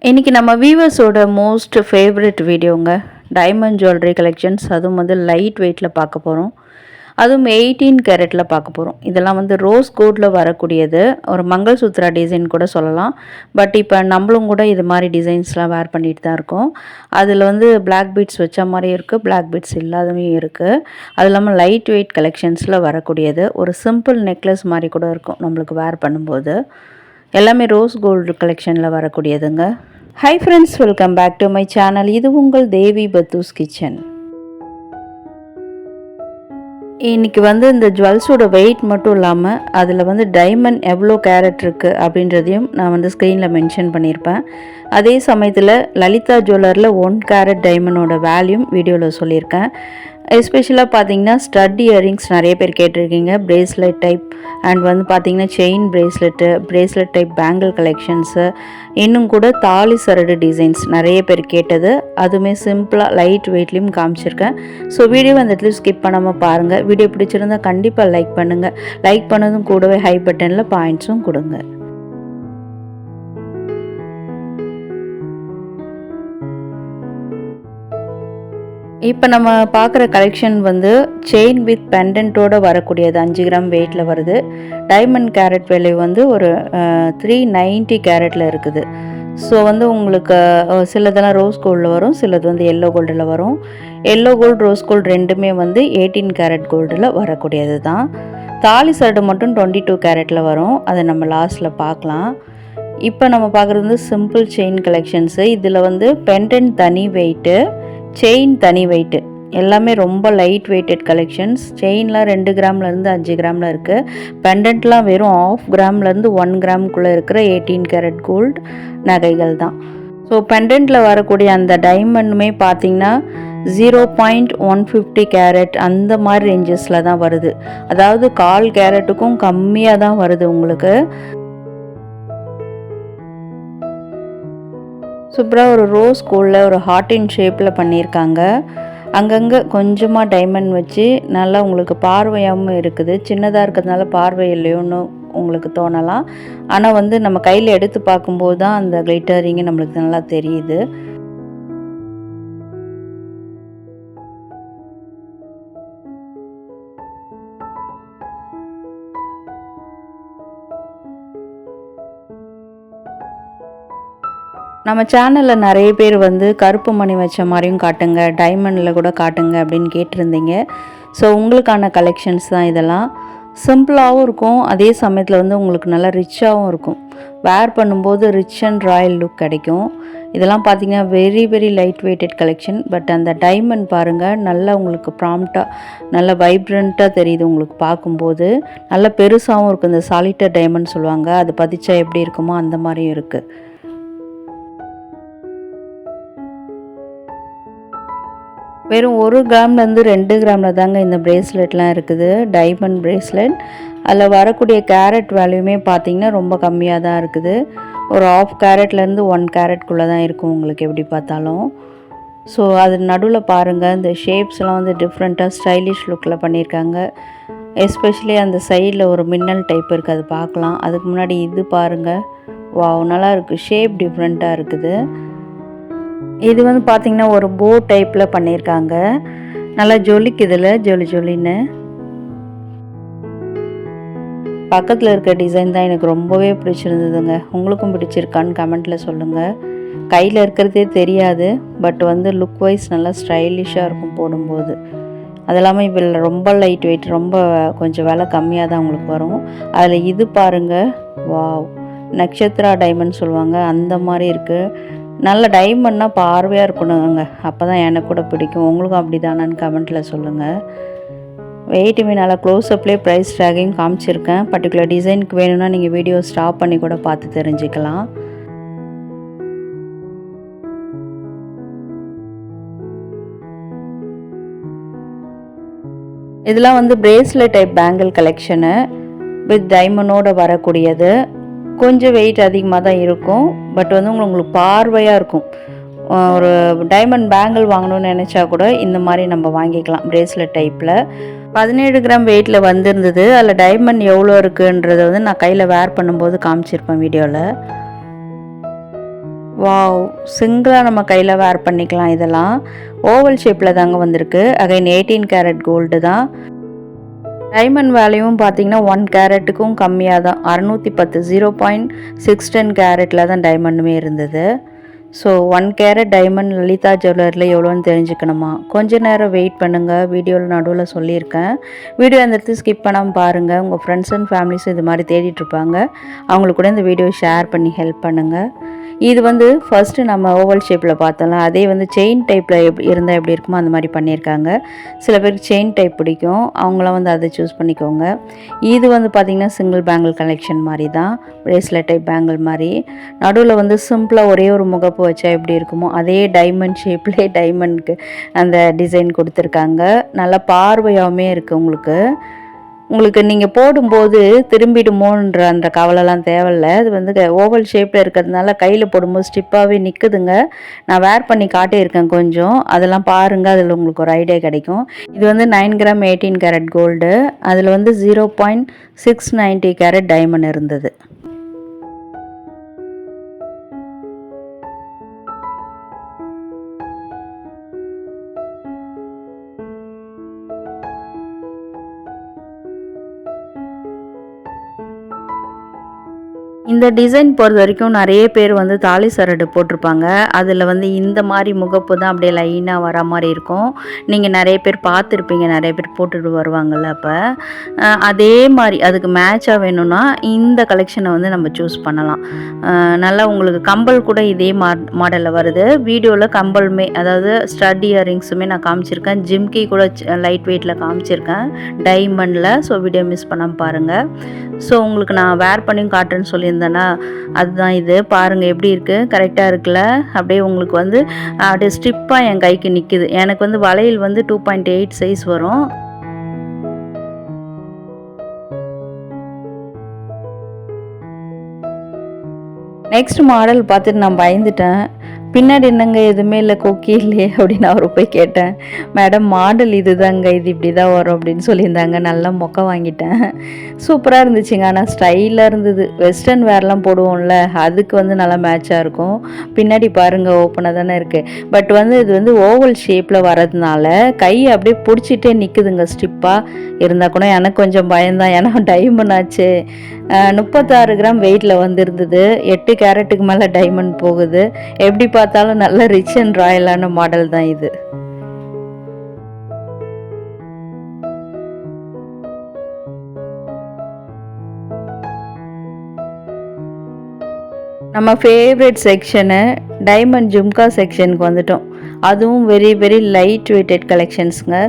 இன்றைக்கி நம்ம வீவர்ஸோட மோஸ்ட் ஃபேவரட் வீடியோங்க. டைமண்ட் ஜுவல்லரி கலெக்ஷன்ஸ், அதுவும் வந்து லைட் வெயிட்டில் பார்க்க போகிறோம். அதுவும் 18 கேரட்டில் பார்க்க போகிறோம். இதெல்லாம் வந்து ரோஸ் கோல்டில் வரக்கூடியது. ஒரு மங்கள்சூத்ரா டிசைன் கூட சொல்லலாம். பட் இப்போ நம்மளும் கூட இது மாதிரி டிசைன்ஸ்லாம் வேர் பண்ணிட்டு தான் இருக்கோம். அதில் வந்து பிளாக் பீட்ஸ் வச்ச மாதிரியும் இருக்குது, பிளாக் பீட்ஸ் இல்லாதவையும் இருக்குது. அது இல்லாமல் லைட் வெயிட் கலெக்ஷன்ஸில் வரக்கூடியது. ஒரு சிம்பிள் நெக்லஸ் மாதிரி கூட இருக்கும் நம்மளுக்கு வேர் பண்ணும்போது. எல்லாமே ரோஸ் கோல்டு கலெக்ஷனில் வரக்கூடியதுங்க. Hi friends, welcome back to my channel. இது உங்கள் தேவி பத்தூஸ் கிச்சன். இன்றைக்கி வந்து இந்த ஜுவல்ஸோட வெயிட் மட்டும் இல்லாமல் அதில் வந்து டைமண்ட் எவ்வளோ கேரட் இருக்குது அப்படின்றதையும் நான் வந்து ஸ்க்ரீனில் மென்ஷன் பண்ணியிருப்பேன். அதே சமயத்தில் லலிதா ஜுவல்லரில் 1 கேரட் டைமண்டோட வேல்யூம் வீடியோவில் சொல்லியிருக்கேன். எஸ்பெஷலாக பார்த்தீங்கன்னா ஸ்டட் இயரிங்ஸ் நிறைய பேர் கேட்டிருக்கீங்க. பிரேஸ்லெட் டைப் அண்ட் வந்து பார்த்திங்கன்னா chain bracelet type bangle collections, இன்னும் கூட தாலி சரடு டிசைன்ஸ் நிறைய பேர் கேட்டது. அதுவுமே சிம்பிளாக லைட் வெயிட்லேயும் காமிச்சிருக்கேன். ஸோ வீடியோ அந்த இடத்துல ஸ்கிப் பண்ணாமல் பாருங்கள். வீடியோ பிடிச்சிருந்தால் கண்டிப்பாக லைக் பண்ணுங்கள். லைக் பண்ணதும் கூடவே ஹை பட்டனில் பாயிண்ட்ஸும் கொடுங்க. இப்போ நம்ம பார்க்குற கலெக்ஷன் வந்து செயின் வித் பெண்டன்ட்டோடு வரக்கூடியது. 5 கிராம் வெயிட்டில் வருது. டைமண்ட் கேரட் விலை வந்து ஒரு 390 கேரட்டில் இருக்குது. ஸோ வந்து உங்களுக்கு சிலதெல்லாம் ரோஸ் கோல்டில் வரும், சிலது வந்து எல்லோ கோல்டில் வரும். எல்லோ கோல்டு, ரோஸ் கோல்டு ரெண்டுமே வந்து 18 கேரட் கோல்டில் வரக்கூடியது தான். தாலி சரடு மட்டும் 22 கேரட்டில் வரும். அதை நம்ம லாஸ்ட்டில் பார்க்கலாம். இப்போ நம்ம பார்க்குறது வந்து சிம்பிள் செயின் கலெக்ஷன்ஸு. இதில் வந்து பெண்டன்ட் தனி வெயிட்டு, செயின் தனி வெயிட்டு, எல்லாமே ரொம்ப லைட் வெயிட்டட் கலெக்ஷன்ஸ். செயின்லாம் 2 கிராம்லேருந்து 5 கிராமில் இருக்குது. பெண்டன்ட்லாம் வெறும் 1/2 கிராம்லேருந்து 1 கிராமுக்குள்ளே இருக்கிற 18 கேரட் கோல்டு நகைகள் தான். ஸோ பெண்டன்ட்டில் வரக்கூடிய அந்த டைமண்டுமே பார்த்திங்கன்னா 0.150 கேரட் அந்த மாதிரி ரேஞ்சஸில் தான் வருது. அதாவது 1/4 கேரட்டுக்கும் கம்மியாக தான் வருது உங்களுக்கு. சூப்பராக ஒரு ரோஸ் கோல்டில் ஒரு ஹார்ட்டின் ஷேப்பில் பண்ணியிருக்காங்க. அங்கங்கே கொஞ்சமாக டைமண்ட் வச்சு நல்லா உங்களுக்கு பார்வையாகவும் இருக்குது. சின்னதாக இருக்கிறதுனால பார்வை இல்லையோன்னு உங்களுக்கு தோணலாம். ஆனால் வந்து நம்ம கையில் எடுத்து பார்க்கும்போது தான் அந்த கிளிட்டரிங்கு நம்மளுக்கு நல்லா தெரியுது. நம்ம சேனலில் நிறைய பேர் வந்து கருப்பு மணி வச்ச மாதிரியும் காட்டுங்க, டைமண்டில் கூட காட்டுங்க அப்படின்னு கேட்டிருந்தீங்க. ஸோ உங்களுக்கான கலெக்ஷன்ஸ் தான் இதெல்லாம். சிம்பிளாகவும் இருக்கும், அதே சமயத்தில் வந்து உங்களுக்கு நல்லா ரிச்சாகவும் இருக்கும். வேர் பண்ணும்போது ரிச் அண்ட் ராயல் லுக் கிடைக்கும். இதெல்லாம் பார்த்திங்கன்னா very very light weighted collection. But அந்த டைமண்ட் பாருங்கள், நல்லா உங்களுக்கு ப்ராம்ப்டாக நல்லா வைப்ரண்ட்டாக தெரியுது உங்களுக்கு பார்க்கும்போது. நல்லா பெருசாகவும் இருக்குது. இந்த சாலிட்டர் டைமண்ட் சொல்லுவாங்க, அது பதிச்சா எப்படி இருக்குமோ அந்த மாதிரியும் இருக்குது. வெறும் 1 கிராம்லேருந்து 2 கிராமில் தாங்க இந்த பிரேஸ்லெட்லாம் இருக்குது, டைமண்ட் பிரேஸ்லெட். அதில் வரக்கூடிய கேரட் வேல்யூமே பார்த்திங்கன்னா ரொம்ப கம்மியாக தான் இருக்குது. ஒரு 1/2 கேரட்லேருந்து 1 கேரட்குள்ளே தான் இருக்கும் உங்களுக்கு எப்படி பார்த்தாலும். ஸோ அது நடுவில் பாருங்கள், இந்த ஷேப்ஸ்லாம் வந்து டிஃப்ரெண்ட்டாக ஸ்டைலிஷ் லுக்கில் பண்ணியிருக்காங்க. எஸ்பெஷலி அந்த சைடில் ஒரு மின்னல் டைப் இருக்குது, அது பார்க்கலாம். அதுக்கு முன்னாடி இது பாருங்கள், வாவ் நல்லா இருக்குது, ஷேப் டிஃப்ரெண்ட்டாக இருக்குது. இது வந்து பார்த்திங்கன்னா ஒரு போ டைப்பில் பண்ணியிருக்காங்க. நல்லா ஜொலிக்குதில் ஜொலி ஜொலின்னு. பக்கத்தில் இருக்க டிசைன் தான் எனக்கு ரொம்பவே பிடிச்சிருந்ததுங்க. உங்களுக்கும் பிடிச்சிருக்கான்னு கமெண்ட்டில் சொல்லுங்கள். கையில் இருக்கிறதே தெரியாது, பட் வந்து லுக் வைஸ் நல்லா ஸ்டைலிஷாக இருக்கும் போடும்போது. அது இல்லாமல் இதில் ரொம்ப லைட் வெயிட், ரொம்ப கொஞ்சம் விலை கம்மியாக தான் உங்களுக்கு வரும். அதில் இது பாருங்கள், வாவ், நட்சத்திரா டைமண்ட் சொல்லுவாங்க அந்த மாதிரி இருக்குது. நல்ல டைமண்ட்னா பார்வையாக இருக்கணுங்க, அப்போ தான் எனக்கு கூட பிடிக்கும். உங்களுக்கும் அப்படி தானான்னு கமெண்ட்டில் சொல்லுங்கள். வெயிட்டுமே நல்லா க்ளோஸ்அப்லேயே ப்ரைஸ் டேக்கையும் காமிச்சிருக்கேன். பர்டிகுலர் டிசைனுக்கு வேணும்னா நீங்கள் வீடியோ ஸ்டாப் பண்ணி கூட பார்த்து தெரிஞ்சுக்கலாம். இதெல்லாம் வந்து bracelet type bangle collection with டைமண்டோடு வரக்கூடியது. கொஞ்சம் வெயிட் அதிகமாக தான் இருக்கும், பட் வந்து உங்களுக்கு பார்வையாக இருக்கும். ஒரு டைமண்ட் பேங்கிள் வாங்கணும்னு நினச்சா கூட இந்த மாதிரி நம்ம வாங்கிக்கலாம். பிரேஸ்லெட் டைப்பில் 17 கிராம் வெயிட்டில் வந்திருந்தது. அதில் டைமண்ட் எவ்வளோ இருக்குன்றதை வந்து நான் கையில் வேர் பண்ணும்போது காமிச்சிருப்பேன் வீடியோவில். வாவ்! சிங்கிளா நம்ம கையில் வேர் பண்ணிக்கலாம் இதெல்லாம். ஓவல் ஷேப்பில் தாங்க வந்திருக்கு. அகைன் 18 கேரட் கோல்டு தான். டைமண்ட் வேல்யூவும் பார்த்தீங்கன்னா 1 கேரட்டுக்கும் கம்மியாக தான் 610 0.610 கேரட்டில் தான் டைமண்டுமே இருந்தது. ஸோ 1 கேரட் டைமண்ட் லலிதா ஜுவல்லரியில் எவ்வளோன்னு தெரிஞ்சுக்கணுமா? கொஞ்ச நேரம் வெயிட் பண்ணுங்கள். வீடியோவில் நடுவில் சொல்லியிருக்கேன். வீடியோ அந்த இடத்துல ஸ்கிப் பண்ணாமல் பாருங்கள். உங்கள் ஃப்ரெண்ட்ஸ் அண்ட் ஃபேமிலிஸும் இது மாதிரி தேடிட்டுருப்பாங்க. அவங்களுக்கு கூட இந்த வீடியோ ஷேர் பண்ணி ஹெல்ப் பண்ணுங்கள். இது வந்து ஃபஸ்ட்டு நம்ம ஓவல் ஷேப்பில் பார்த்தோம்ல, அதே வந்து செயின் டைப்பில் இருந்தால் எப்படி இருக்குமோ அந்த மாதிரி பண்ணியிருக்காங்க. சில பேருக்கு செயின் டைப் பிடிக்கும், அவங்களாம் வந்து அதை சூஸ் பண்ணிக்கோங்க. இது வந்து பார்த்திங்கன்னா சிங்கிள் பேங்கிள் கலெக்ஷன் மாதிரி தான், பிரேஸ்லெட் டைப் பேங்கிள் மாதிரி. நடுவில் வந்து சிம்பிளாக ஒரே ஒரு முகப்பு வச்சா எப்படி இருக்குமோ அதே டைமண்ட் ஷேப்லேயே டைமண்ட்க்கு அந்த டிசைன் கொடுத்துருக்காங்க. நல்லா பார்வையாகவுமே இருக்குது உங்களுக்கு நீங்கள் போடும்போது திரும்பிடுமோன்ற அந்த கவலைலாம் தேவையில்லை. அது வந்து ஓவல் ஷேப்பில் இருக்கிறதுனால கையில் போடும்போது ஸ்டிப்பாகவே நிற்குதுங்க. நான் வேர் பண்ணி காட்டியிருக்கேன் கொஞ்சம், அதெல்லாம் பாருங்கள், அதில் உங்களுக்கு ஒரு ஐடியா கிடைக்கும். இது வந்து 9 கிராம் 18 கேரட் கோல்டு, அதில் வந்து 0.690 கேரட் டைமண்ட் இருந்தது. இந்த டிசைன் பொறுத்த வரைக்கும் நிறைய பேர் வந்து தாலி சரடு போட்டிருப்பாங்க. அதில் வந்து இந்த மாதிரி முகப்பு தான் அப்படியே லைனாக வர மாதிரி இருக்கும். நீங்கள் நிறைய பேர் பார்த்துருப்பீங்க, நிறைய பேர் போட்டுட்டு வருவாங்கள்ல. அப்போ அதே மாதிரி அதுக்கு மேட்சாக வேணும்னா இந்த கலெக்ஷனை வந்து நம்ம சூஸ் பண்ணலாம். நல்லா உங்களுக்கு கம்பல் கூட இதே மாடலில் வருது. வீடியோவில் கம்பலுமே, அதாவது ஸ்டட் இயரிங்ஸுமே நான் காமிச்சிருக்கேன். ஜிம்கி கூட லைட் வெயிட்டில் காமிச்சிருக்கேன் டைமண்டில். ஸோ வீடியோ மிஸ் பண்ணாமல் பாருங்கள். ஸோ உங்களுக்கு நான் வேர் பண்ணியும் காட்டுறேன்னு சொல்லியிருந்தேன்னா, அதுதான் இது. பாருங்கள் எப்படி இருக்குது, கரெக்டாக இருக்குல்ல? அப்படியே உங்களுக்கு வந்து அப்படியே ஸ்ட்ரிப்பாக என் கைக்கு நிற்கிது. எனக்கு வந்து வளையல் வந்து 2.8 சைஸ் வரும். நெக்ஸ்ட் மாடல் பார்த்துட்டு நான் பயந்துட்டேன். பின்னாடி என்னங்க எதுவுமே இல்லை, கொக்கி இல்லையே அப்படின்னு அவரை போய் கேட்டேன். மேடம் மாடல் இது தாங்க, இது இப்படி தான் வரும் அப்படின்னு சொல்லியிருந்தாங்க. நல்லா மொக்க வாங்கிட்டேன். சூப்பராக இருந்துச்சுங்க, ஆனால் ஸ்டைலாக இருந்தது. வெஸ்டர்ன் வேர்லாம் போடுவோம்ல, அதுக்கு வந்து நல்லா மேட்சாக இருக்கும். பின்னாடி பாருங்கள் ஓப்பனாக தானே இருக்குது. பட் வந்து இது வந்து ஓவல் ஷேப்பில் வரதுனால கை அப்படியே பிடிச்சிட்டே நிற்குதுங்க ஸ்டிப்பாக. இருந்தால் கூட எனக்கு கொஞ்சம் பயம்தான், ஏன்னா டைமண்ட் ஆச்சு. 36 கிராம் வெயிட்டில் வந்துருந்தது. 8 கேரட்டுக்கு மேலே டைமண்ட் போகுது. எப்படி பார்த்தாலும் நல்ல ரிச் அண்ட் ராயலான மாடல் தான் இது. நம்ம ஃபேவரட் செக்ஷனு டைமண்ட் ஜும்கா செக்ஷனுக்கு வந்துட்டோம். அதுவும் வெரி வெரி லைட் வெயிட்டட் கலெக்ஷன்ஸுங்க.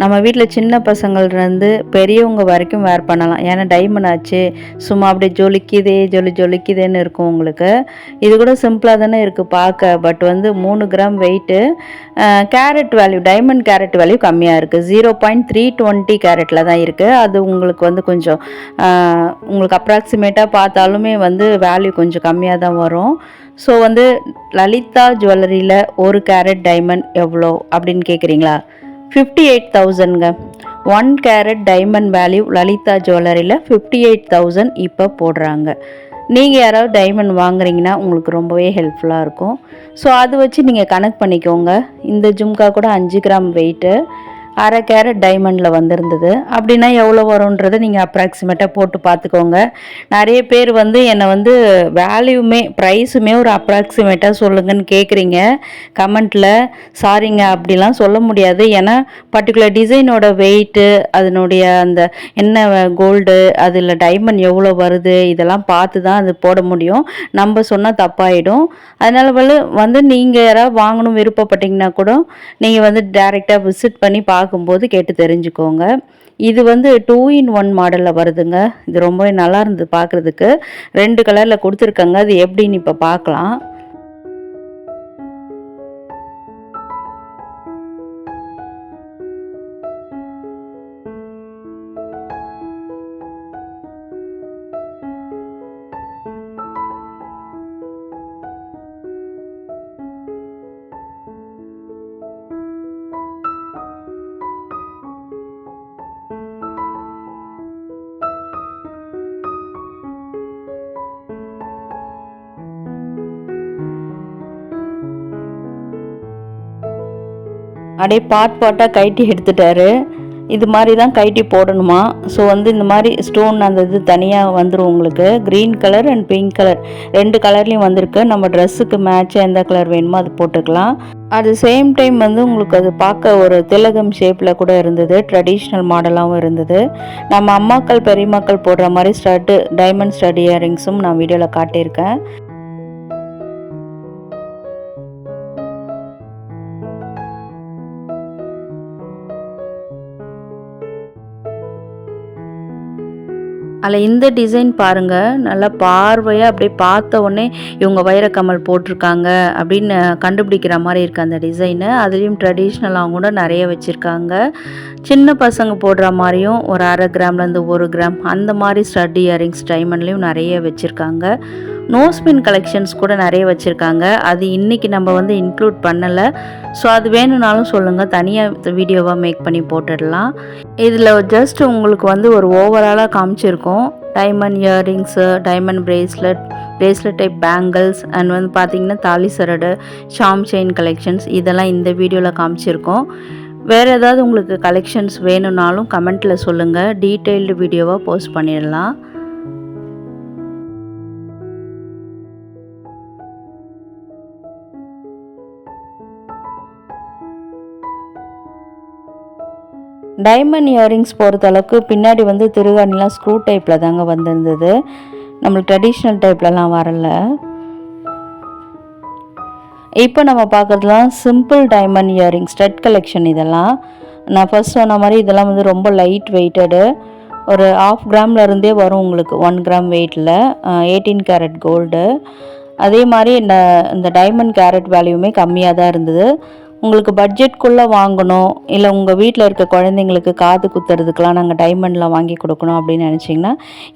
நம்ம வீட்டில் சின்ன பசங்கள்லேருந்து பெரியவங்க வரைக்கும் வேர் பண்ணலாம். ஏன்னா டைமண்ட் ஆச்சு, சும்மா அப்படியே ஜொலிக்குதேன்னு இருக்கும் உங்களுக்கு. இது கூட சிம்பிளாக தானே இருக்குது பார்க்க. பட் வந்து 3 gram weight. Carrot value, diamond carrot value கம்மியாக இருக்குது. 0.320 கேரட்டில் தான் இருக்குது. அது உங்களுக்கு வந்து கொஞ்சம் உங்களுக்கு அப்ராக்சிமேட்டாக பார்த்தாலுமே வந்து வேல்யூ கொஞ்சம் கம்மியாக தான் வரும். ஸோ வந்து லலிதா ஜுவல்லரியில் 1 கேரட் டைமண்ட் எவ்வளோ அப்படின்னு கேட்குறீங்களா? 58,000ங்க. 1 கேரட் டைமண்ட் வேல்யூ லலிதா ஜுவல்லரியில் 58,000 இப்போ போடுறாங்க. நீங்கள் யாராவது டைமண்ட் வாங்குறீங்கன்னா உங்களுக்கு ரொம்பவே ஹெல்ப்ஃபுல்லாக இருக்கும். ஸோ அது வச்சு நீங்கள் கனெக்ட் பண்ணிக்கோங்க. இந்த ஜும்கா கூட 5 கிராம் வெயிட்டு, 1/2 கேரட் டைமண்டில் வந்திருந்தது. அப்படின்னா எவ்வளோ வரும்ன்றதை நீங்கள் அப்ராக்சிமேட்டாக போட்டு பார்த்துக்கோங்க. நிறைய பேர் வந்து என்னை வந்து வேல்யூமே ப்ரைஸுமே ஒரு அப்ராக்சிமேட்டாக சொல்லுங்கன்னு கேட்குறீங்க கமெண்ட்டில். சாரிங்க, அப்படிலாம் சொல்ல முடியாது. ஏன்னா பர்டிகுலர் டிசைனோட வெயிட்டு, அதனுடைய அந்த என்ன கோல்டு, அதில் டைமண்ட் எவ்வளோ வருது, இதெல்லாம் பார்த்து தான் அது போட முடியும். நம்ம சொன்னால் தப்பாயிடும். அதனால் வந்து நீங்கள் யாராவது வாங்கணும் விருப்பப்பட்டீங்கன்னா கூட நீங்கள் வந்து டைரெக்டாக விசிட் பண்ணி பார்க்கும்போது கேட்டு தெரிஞ்சுக்கோங்க. இது வந்து 2 in 1 மாடலில் வருதுங்க. இது ரொம்பவே நல்லா இருந்தது பார்க்குறதுக்கு. 2 கலரில் கொடுத்துருக்கங்க. அது எப்படின்னு இப்போ பார்க்கலாம். அப்படியே பார்ட்டாக கைட்டி எடுத்துட்டாரு. இது மாதிரி தான் கைட்டி போடணுமா. ஸோ வந்து இந்த மாதிரி ஸ்டோன் அந்த இது தனியாக வந்துடும் உங்களுக்கு. Green colour and pink colour 2 கலர்லேயும் வந்திருக்கு. நம்ம ட்ரெஸ்ஸுக்கு மேட்சாக எந்த கலர் வேணுமோ அது போட்டுக்கலாம். அட் த சேம் டைம் வந்து உங்களுக்கு அது பார்க்க ஒரு திலகம் ஷேப்பில் கூட இருந்தது. ட்ரெடிஷ்னல் மாடலாகவும் இருந்தது. நம்ம அம்மாக்கள் பெரியம்மாக்கள் போடுற மாதிரி ஸ்டட்டு டைமண்ட் ஸ்டட் இயரிங்ஸும் நான் வீடியோவில் காட்டியிருக்கேன். அதில் இந்த டிசைன் பாருங்கள், நல்லா பார்வையாக அப்படியே பார்த்த உடனே இவங்க வைரக்கமல் போட்டிருக்காங்க அப்படின்னு கண்டுபிடிக்கிற மாதிரி இருக்குது அந்த டிசைனு. அதுலேயும் ட்ரெடிஷ்னலாக கூட நிறைய வச்சுருக்காங்க. சின்ன பசங்க போடுற மாதிரியும் ஒரு 1/2 கிராம்லேருந்து 1 கிராம் அந்த மாதிரி ஸ்டட் இயரிங்ஸ் டைமண்ட்லேயும் நிறைய வச்சுருக்காங்க. நோஸ்பின் கலெக்ஷன்ஸ் கூட நிறைய வச்சுருக்காங்க. அது இன்றைக்கி நம்ம வந்து இன்க்ளூட் பண்ணலை. ஸோ அது வேணும்னாலும் சொல்லுங்கள், தனியாக வீடியோவாக மேக் பண்ணி போட்டுடலாம். இதில் ஜஸ்ட் உங்களுக்கு வந்து ஒரு ஓவராலாக காமிச்சிருக்கோம். Diamond earrings, diamond bracelet type bangles and வந்து பார்த்திங்கன்னா தாலி சரடு, ஷாம் செயின் கலெக்ஷன்ஸ் இதெல்லாம் இந்த வீடியோவில் காமிச்சிருக்கோம். வேறு ஏதாவது உங்களுக்கு கலெக்ஷன்ஸ் வேணும்னாலும் கமெண்ட்டில் சொல்லுங்கள், டீட்டெயில்டு வீடியோவாக போஸ்ட் பண்ணிடலாம். டைமண்ட் இயரிங்ஸ் பொறுத்தளவுக்கு பின்னாடி வந்து திருகாணிலாம் ஸ்க்ரூ டைப்பில் தாங்க வந்திருந்தது. நம்மளுக்கு ட்ரெடிஷ்னல் டைப்லலாம் வரல. இப்போ நம்ம பார்க்குறதுலாம் simple diamond earring stud collection. இதெல்லாம் நான் ஃபர்ஸ்ட் சொன்ன மாதிரி இதெல்லாம் வந்து ரொம்ப லைட் வெயிட்டடு. ஒரு 1/2 கிராம்லேருந்தே வரும் உங்களுக்கு 1 கிராம் வெயிட்டில் 18 கேரட் கோல்டு. அதே மாதிரி இந்த டைமண்ட் கேரட் வேல்யூமே கம்மியாக தான் இருந்தது. உங்களுக்கு பட்ஜெட்குள்ளே வாங்கணும், இல்லை உங்கள் வீட்டில் இருக்க குழந்தைங்களுக்கு காது குத்துறதுக்கெலாம் நாங்கள் டைமண்டில் வாங்கி கொடுக்கணும் அப்படின்னு நினச்சிங்கன்னா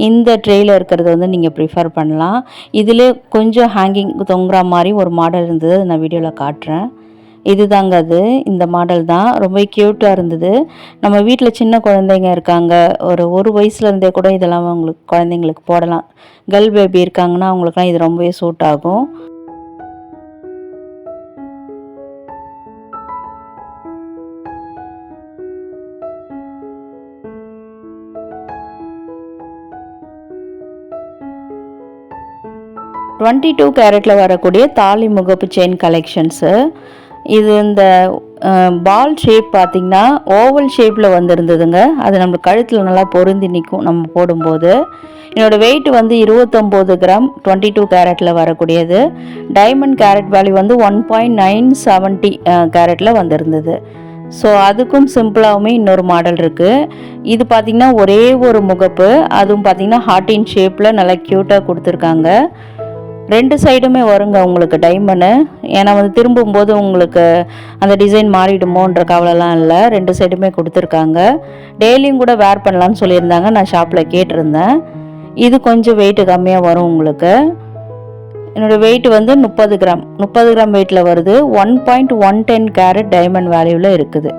இந்த ட்ரேயில் இருக்கிறத வந்து நீங்கள் ப்ரிஃபர் பண்ணலாம். இதிலே கொஞ்சம் ஹேங்கிங் தொங்குற மாதிரி ஒரு மாடல் இருந்தது, அது நான் வீடியோவில் காட்டுறேன். இது தாங்க அது, இந்த மாடல் தான். ரொம்ப க்யூட்டாக இருந்தது. நம்ம வீட்டில் சின்ன குழந்தைங்க இருக்காங்க, ஒரு வயசுலேருந்தே கூட இதெல்லாம் உங்களுக்கு குழந்தைங்களுக்கு போடலாம். கேர்ள் பேபி இருக்காங்கன்னா அவங்களுக்குலாம் இது ரொம்பவே சூட் ஆகும். டுவெண்ட்டி 22 கேரட்டில் வரக்கூடிய தாலி முகப்பு செயின் கலெக்ஷன்ஸு. இது இந்த பால் ஷேப் பார்த்திங்கன்னா ஓவல் ஷேப்பில் வந்திருந்ததுங்க. அது நம்ம கழுத்தில் நல்லா பொருந்தி நிற்கும் நம்ம போடும்போது. என்னோடய வெயிட் வந்து 29 கிராம் 22 கேரட்டில் வரக்கூடியது. டைமண்ட் கேரட் வேல்யூ வந்து 1.970 கேரட்டில் வந்திருந்தது. ஸோ அதுக்கும் சிம்பிளாகவுமே இன்னொரு மாடல் இருக்குது. இது பார்த்திங்கன்னா ஒரே ஒரு முகப்பு, அதுவும் பார்த்திங்கன்னா ஹார்ட்டின் ஷேப்பில் நல்லா க்யூட்டாக கொடுத்துருக்காங்க. 2 சைடுமே வருங்க உங்களுக்கு டைமண்டு. ஏன்னா வந்து திரும்பும்போது உங்களுக்கு அந்த டிசைன் மாறிடுமோன்ற கவலைலாம் இல்லை. 2 சைடுமே கொடுத்துருக்காங்க. டெய்லியும் கூட வேர் பண்ணலான்னு சொல்லியிருந்தாங்க, நான் ஷாப்பில் கேட்டிருந்தேன். இது கொஞ்சம் வெயிட்டு கம்மியாக வரும் உங்களுக்கு. என்னோடய வெயிட் வந்து 30 கிராம் வெயிட்டில் வருது. 1.110 கேரட் டைமண்ட் வேல்யூவில் இருக்குது.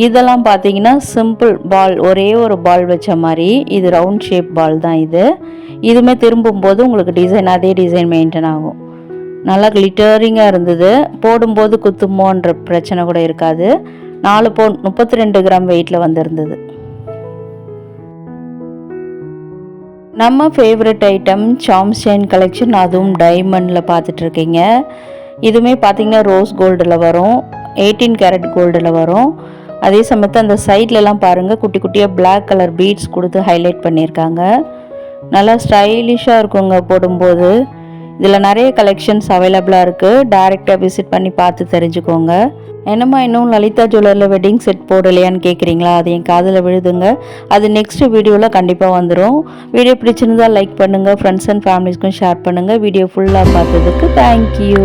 இதெல்லாம் பார்த்தீங்கன்னா சிம்பிள் பால், ஒரே ஒரு பால் வச்ச மாதிரி. இது ரவுண்ட் ஷேப் பால் தான் இது. இதுவுமே திரும்பும்போது உங்களுக்கு டிசைன் அதே டிசைன் மெயின்டைன் ஆகும். நல்லா கிளிட்டரிங்காக இருந்தது. போடும்போது குத்துமோன்ற பிரச்சனை கூட இருக்காது. 4 பவுன் 32 கிராம் வெயிட்டில் வந்திருந்தது. நம்ம ஃபேவரட் ஐட்டம் சாம் செயின் கலெக்ஷன், அதுவும் டைமண்டில் பார்த்துட்ருக்கீங்க. இதுவுமே பார்த்திங்கன்னா ரோஸ் கோல்டில் வரும், 18 கேரட் கோல்டில் வரும். அதே சமயத்தில் அந்த சைட்லலாம் பாருங்கள் குட்டி குட்டியாக பிளாக் கலர் பீட்ஸ் கொடுத்து ஹைலைட் பண்ணியிருக்காங்க. நல்லா ஸ்டைலிஷாக இருக்குங்க போடும்போது. இதில் நிறைய கலெக்ஷன்ஸ் அவைலபிளாக இருக்குது. டைரெக்டாக விசிட் பண்ணி பார்த்து தெரிஞ்சுக்கோங்க. என்னம்மா இன்னும் லலிதா ஜுவல்லரில் வெட்டிங் செட் போடலையான்னு கேட்குறீங்களா? அது என் காதில் விழுதுங்க. அது நெக்ஸ்ட் வீடியோவில் கண்டிப்பாக வந்துடும். வீடியோ பிடிச்சிருந்தால் லைக் பண்ணுங்கள், ஃப்ரெண்ட்ஸ் அண்ட் ஃபேமிலிஸ்க்கும் ஷேர் பண்ணுங்கள். வீடியோ ஃபுல்லாக பார்த்ததுக்கு தேங்க்யூ.